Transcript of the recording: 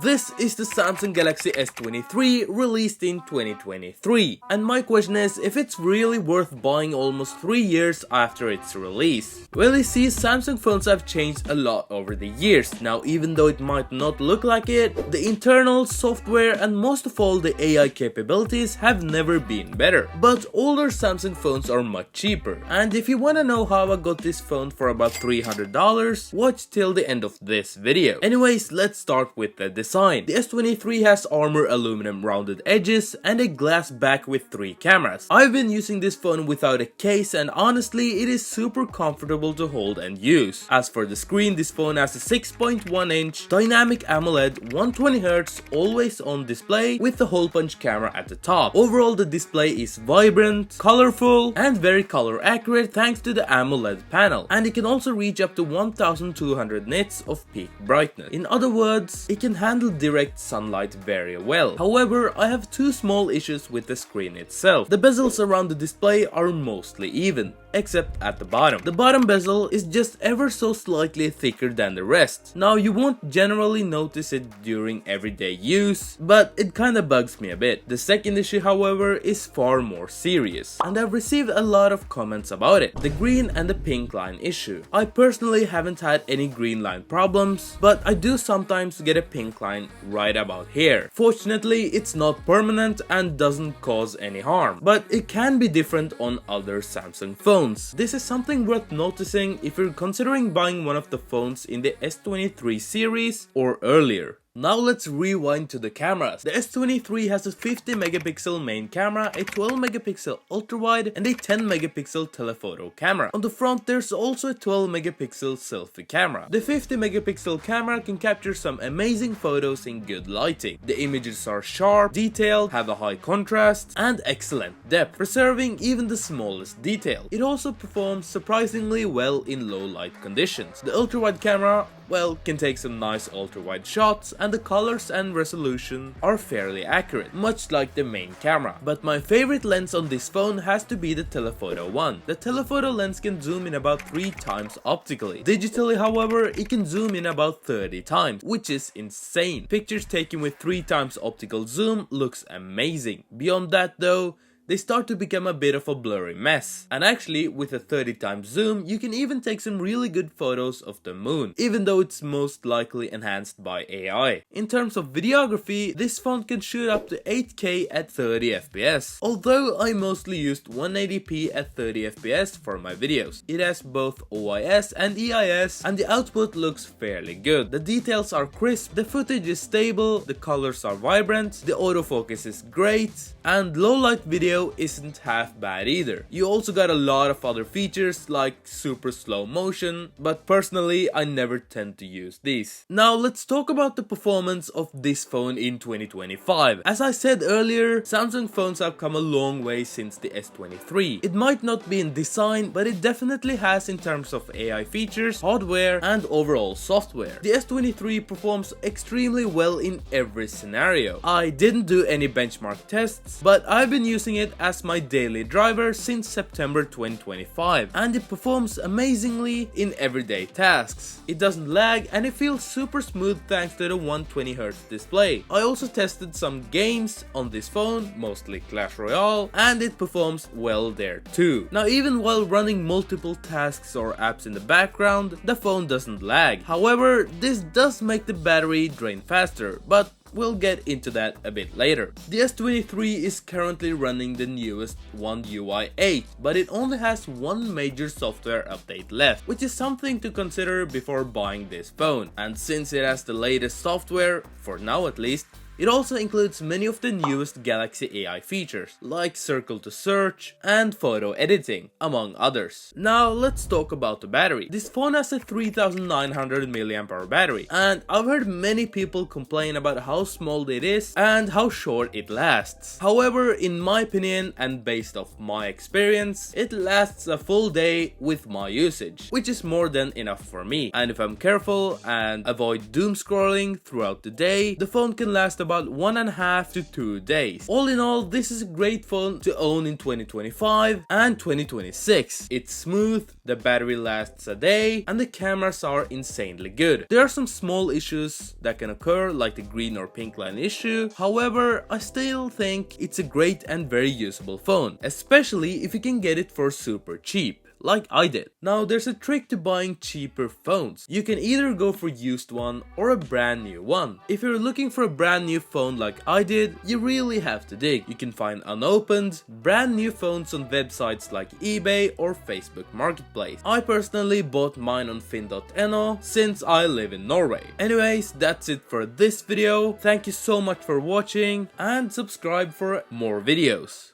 This is the Samsung Galaxy S23 released in 2023, and my question is if it's really worth buying almost 3 years after its release. Well, you see, Samsung phones have changed a lot over the years. Now, even though it might not look like it, the internal software and most of all the AI capabilities have never been better. But older Samsung phones are much cheaper, and if you wanna know how I got this phone for about $300, watch till the end of this video. Anyways, let's start with the design. The S23 has armor aluminum rounded edges and a glass back with 3 cameras. I've been using this phone without a case, and honestly it is super comfortable to hold and use. As for the screen, this phone has a 6.1-inch dynamic AMOLED 120Hz always on display with the hole punch camera at the top. Overall, the display is vibrant, colorful and very color accurate thanks to the AMOLED panel, and it can also reach up to 1200 nits of peak brightness. In other words, it can handle direct sunlight very well. However, I have 2 small issues with the screen itself. The bezels around the display are mostly even, except at the bottom. The bottom bezel is just ever so slightly thicker than the rest. Now, you won't generally notice it during everyday use, but it kinda bugs me a bit. The second issue, however, is far more serious, and I've received a lot of comments about it. The green and the pink line issue. I personally haven't had any green line problems, but I do sometimes get a pink line right about here. Fortunately, it's not permanent and doesn't cause any harm, but it can be different on other Samsung phones. This is something worth noticing if you're considering buying one of the phones in the S23 series or earlier. Now let's rewind to the cameras. The S23 has a 50 megapixel main camera, a 12 megapixel ultra-wide and a 10 megapixel telephoto camera. On the front there's also a 12 megapixel selfie camera. The 50 megapixel camera can capture some amazing photos in good lighting. The images are sharp, detailed, have a high contrast and excellent depth, preserving even the smallest detail. It also performs surprisingly well in low light conditions. The ultra-wide camera, well, can take some nice ultra-wide shots, and the colors and resolution are fairly accurate, much like the main camera. But my favorite lens on this phone has to be the telephoto one. The telephoto lens can zoom in about 3 times optically. Digitally, however, it can zoom in about 30 times, which is insane. Pictures taken with 3 times optical zoom looks amazing. Beyond that though, they start to become a bit of a blurry mess. And actually, with a 30 times zoom, you can even take some really good photos of the moon, even though it's most likely enhanced by AI. In terms of videography, this phone can shoot up to 8K at 30 FPS, although I mostly used 180p at 30 FPS for my videos. It has both OIS and EIS, and the output looks fairly good. The details are crisp, the footage is stable, the colors are vibrant, the autofocus is great, and low light video isn't half bad either. You also got a lot of other features like super slow motion, but personally I never tend to use these. Now let's talk about the performance of this phone in 2025. As I said earlier, Samsung phones have come a long way since the S23. It might not be in design, but it definitely has in terms of AI features, hardware and overall software. The S23 performs extremely well in every scenario. I didn't do any benchmark tests, but I've been using it as my daily driver since September 2025, and it performs amazingly in everyday tasks. It doesn't lag and it feels super smooth thanks to the 120Hz display. I also tested some games on this phone, mostly Clash Royale, and it performs well there too. Now, even while running multiple tasks or apps in the background, the phone doesn't lag. However, this does make the battery drain faster, but we'll get into that a bit later. The S23 is currently running the newest One UI 8, but it only has one major software update left, which is something to consider before buying this phone. And since it has the latest software, for now at least, it also includes many of the newest Galaxy AI features, like circle to search and photo editing, among others. Now let's talk about the battery. This phone has a 3900 mAh battery, and I've heard many people complain about how small it is and how short it lasts. However, in my opinion and based off my experience, it lasts a full day with my usage, which is more than enough for me. And if I'm careful and avoid doom scrolling throughout the day, the phone can last about 1.5 to 2 days. All in all, this is a great phone to own in 2025 and 2026. It's smooth, the battery lasts a day, and the cameras are insanely good. There are some small issues that can occur, like the green or pink line issue. However, I still think it's a great and very usable phone, especially if you can get it for super cheap, like I did. Now there's a trick to buying cheaper phones. You can either go for used one or a brand new one. If you're looking for a brand new phone like I did, you really have to dig. You can find unopened, brand new phones on websites like eBay or Facebook Marketplace. I personally bought mine on finn.no since I live in Norway. Anyways, that's it for this video. Thank you so much for watching and subscribe for more videos.